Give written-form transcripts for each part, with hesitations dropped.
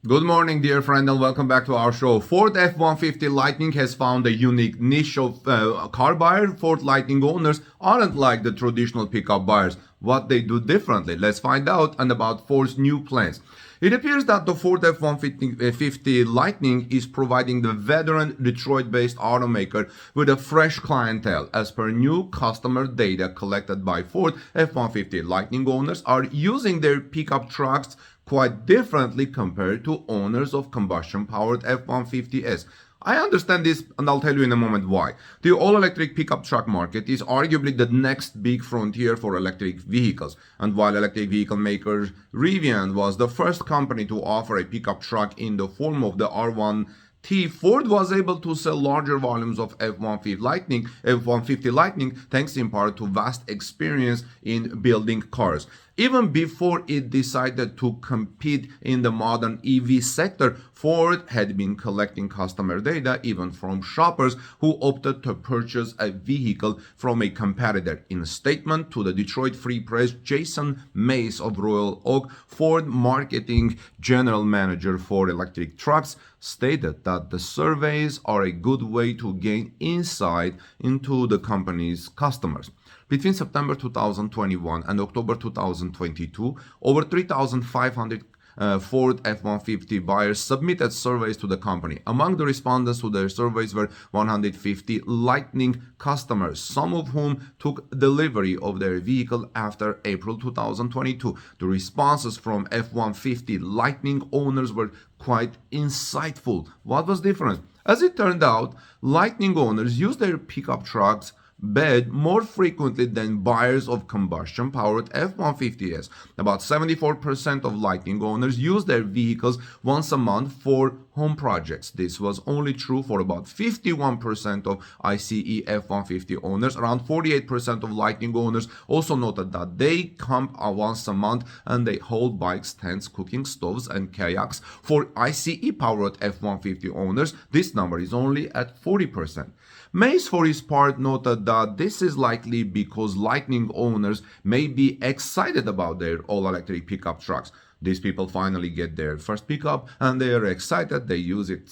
Good morning, dear friend, and welcome back to our show. Ford F-150 Lightning has found a unique niche of car buyers. Ford Lightning owners aren't like the traditional pickup buyers. What they do differently? Let's find out, and about Ford's new plans. It appears that the Ford F-150 Lightning is providing the veteran Detroit-based automaker with a fresh clientele. As per new customer data collected by Ford, F-150 Lightning owners are using their pickup trucks quite differently compared to owners of combustion-powered F-150s. I understand this, and I'll tell you in a moment why. The all-electric pickup truck market is arguably the next big frontier for electric vehicles. And while electric vehicle maker Rivian was the first company to offer a pickup truck in the form of the R1T, Ford was able to sell larger volumes of F-150 Lightning thanks in part to vast experience in building cars. Even before it decided to compete in the modern EV sector, Ford had been collecting customer data even from shoppers who opted to purchase a vehicle from a competitor. In a statement to the Detroit Free Press, Jason Mase of Royal Oak, Ford marketing general manager for electric trucks, stated that the surveys are a good way to gain insight into the company's customers. Between September 2021 and October 2022, over 3,500 Ford F-150 buyers submitted surveys to the company. Among the respondents to their surveys were 150 Lightning customers, some of whom took delivery of their vehicle after April 2022. The responses from F-150 Lightning owners were quite insightful. What was different? As it turned out, Lightning owners used their pickup trucks bed more frequently than buyers of combustion-powered F-150s. About 74% of Lightning owners use their vehicles once a month for home projects. This was only true for about 51% of ICE F-150 owners. Around 48% of Lightning owners also noted that they camp once a month and they hold bikes, tents, cooking stoves, and kayaks. For ICE-powered F-150 owners, this number is only at 40%. Mace, for his part, noted that this is likely because Lightning owners may be excited about their all-electric pickup trucks. These people finally get their first pickup and they are excited. They use it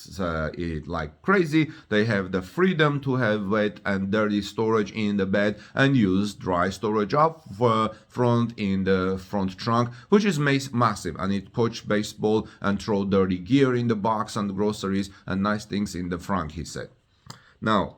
like crazy. They have the freedom to have wet and dirty storage in the bed and use dry storage up front in the front trunk, which is massive, and it coach baseball and throw dirty gear in the box and groceries and nice things in the front, he said. Now,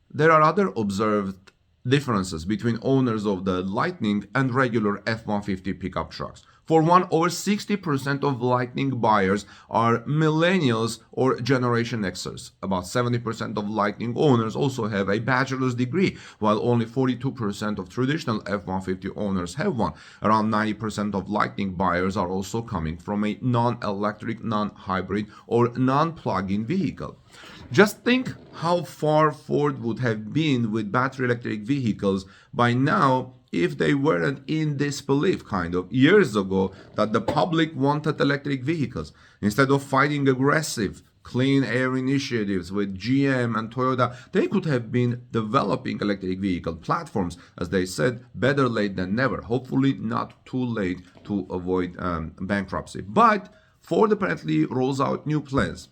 there are other observed differences between owners of the Lightning and regular F-150 pickup trucks. For one, over 60% of Lightning buyers are millennials or Generation Xers. About 70% of Lightning owners also have a bachelor's degree, while only 42% of traditional F-150 owners have one. Around 90% of Lightning buyers are also coming from a non-electric, non-hybrid, or non-plug-in vehicle. Just think how far Ford would have been with battery electric vehicles by now if they weren't in disbelief years ago that the public wanted electric vehicles. Instead of fighting aggressive clean air initiatives with GM and Toyota, they could have been developing electric vehicle platforms. As they said, better late than never. Hopefully not too late to avoid bankruptcy. But Ford apparently rolls out new plans.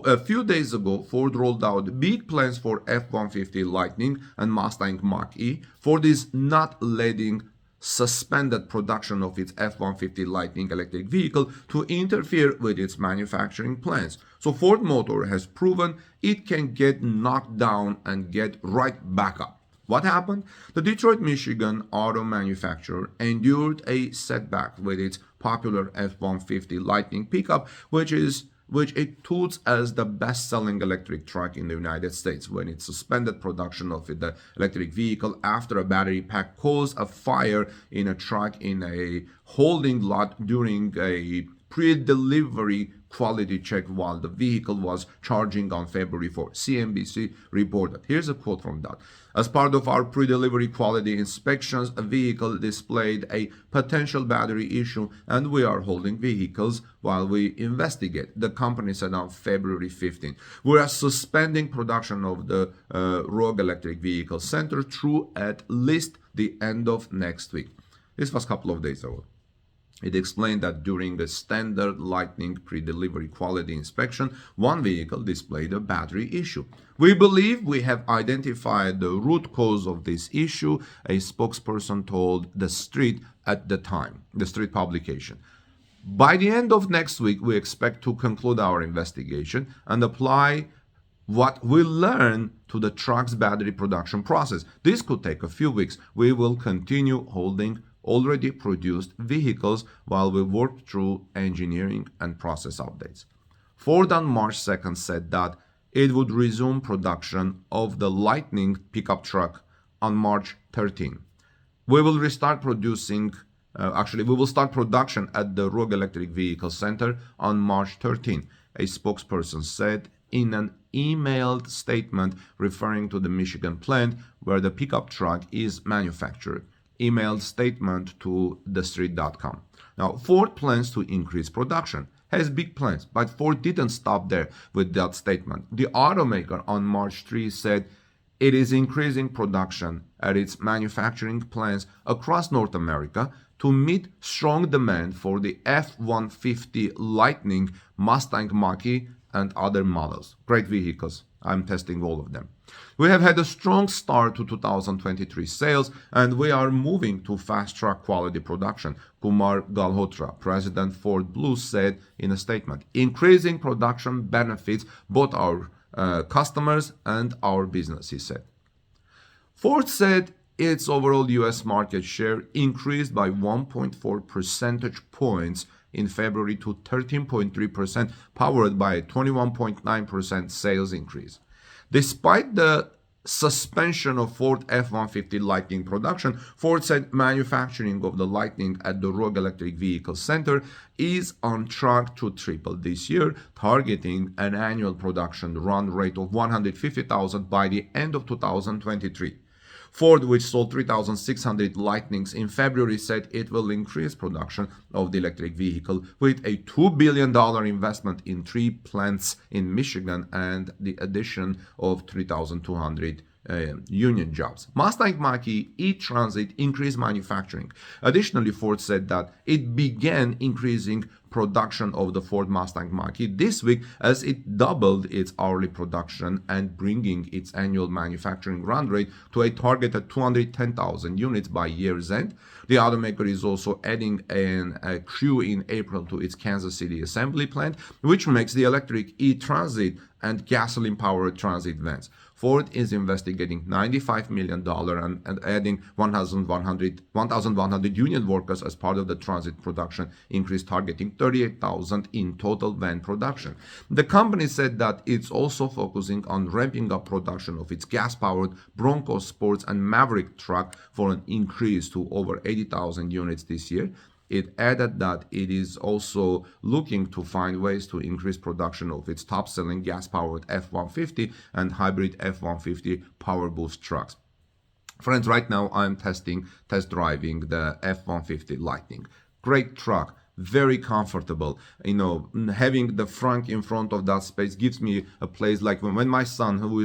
A few days ago, Ford rolled out big plans for F-150 Lightning and Mustang Mach-E. Ford is not letting suspended production of its F-150 Lightning electric vehicle to interfere with its manufacturing plans. So Ford Motor has proven it can get knocked down and get right back up. What happened? The Detroit, Michigan auto manufacturer endured a setback with its popular F-150 Lightning pickup, which it touts as the best-selling electric truck in the United States, when it suspended production of the electric vehicle after a battery pack caused a fire in a truck in a holding lot during a pre-delivery quality check while the vehicle was charging on February 4. CNBC reported. Here's a quote from that. As part of our pre-delivery quality inspections, a vehicle displayed a potential battery issue and we are holding vehicles while we investigate, the company said on February 15. We are suspending production of the Rogue electric vehicle center through at least the end of next week. This was a couple of days ago. It explained that during a standard Lightning pre-delivery quality inspection, one vehicle displayed a battery issue. We believe we have identified the root cause of this issue, a spokesperson told The Street at the time, The Street publication. By the end of next week, we expect to conclude our investigation and apply what we learn to the truck's battery production process. This could take a few weeks. We will continue holding already produced vehicles while we work through engineering and process updates. Ford on March 2nd said that it would resume production of the Lightning pickup truck on March 13. We will restart producing we will start production at the Rogue Electric Vehicle Center on March 13, a spokesperson said in an emailed statement referring to the Michigan plant where the pickup truck is manufactured. Emailed statement to thestreet.com. Now, Ford plans to increase production, has big plans, but Ford didn't stop there with that statement. The automaker on March 3 said it is increasing production at its manufacturing plants across North America to meet strong demand for the F-150 Lightning, Mustang Mach-E, and other models. Great vehicles. I'm testing all of them. We have had a strong start to 2023 sales, and we are moving to fast-track quality production, Kumar Galhotra, President Ford Blue, said in a statement. Increasing production benefits both our customers and our business, he said. Ford said its overall U.S. market share increased by 1.4 percentage points in February to 13.3%, powered by a 21.9% sales increase. Despite the suspension of Ford F-150 Lightning production, Ford said manufacturing of the Lightning at the Rogue Electric Vehicle Center is on track to triple this year, targeting an annual production run rate of 150,000 by the end of 2023. Ford, which sold 3,600 Lightnings in February, said it will increase production of the electric vehicle with a $2 billion investment in 3 plants in Michigan and the addition of 3,200 union jobs. Mustang Mach-E E-Transit increased manufacturing. Additionally, Ford said that it began increasing production of the Ford Mustang Mach-E this week as it doubled its hourly production and bringing its annual manufacturing run rate to a targeted 210,000 units by year's end. The automaker is also adding a crew in April to its Kansas City assembly plant, which makes the electric E-Transit and gasoline-powered transit vans. Ford is investigating $95 million and adding 1,100 union workers as part of the transit production increase, targeting 38,000 in total van production. The company said that it's also focusing on ramping up production of its gas-powered Bronco Sports and Maverick truck for an increase to over 80,000 units this year. It added that it is also looking to find ways to increase production of its top-selling gas-powered F-150 and hybrid F-150 Power Boost trucks. Friends, right now I'm test driving the F-150 Lightning. Great truck. Very comfortable. Having the frunk in front of that space gives me a place like when my son, who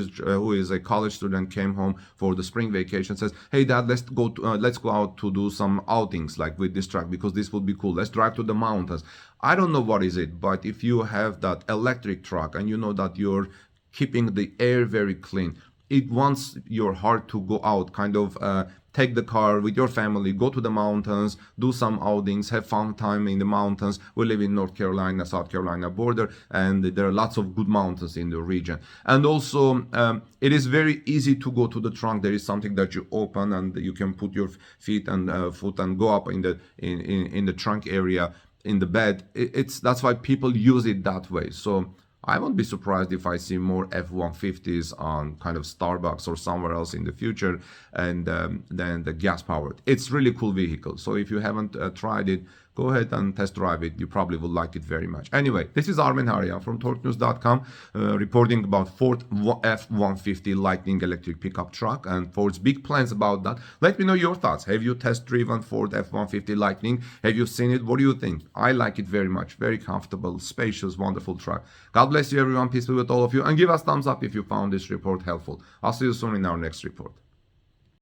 is a college student, came home for the spring vacation, says, "Hey Dad, let's go out to do some outings like with this truck because this would be cool. Let's drive to the mountains." I don't know what is it, but if you have that electric truck and you know that you're keeping the air very clean, it wants your heart to go out, take the car with your family, go to the mountains, do some outings, have fun time in the mountains. We live in North Carolina, South Carolina border, and there are lots of good mountains in the region. And also, it is very easy to go to the trunk. There is something that you open and you can put your feet and foot and go up in the trunk area in the bed. That's why people use it that way. So I won't be surprised if I see more F-150s on Starbucks or somewhere else in the future, and then the gas-powered. It's really cool vehicle. So if you haven't tried it, go ahead and test drive it. You probably will like it very much. Anyway, this is Armen Haria from TorqueNews.com reporting about Ford F-150 Lightning electric pickup truck and Ford's big plans about that. Let me know your thoughts. Have you test-driven Ford F-150 Lightning? Have you seen it? What do you think? I like it very much. Very comfortable, spacious, wonderful truck. God bless you, everyone. Peace be with all of you. And give us thumbs up if you found this report helpful. I'll see you soon in our next report.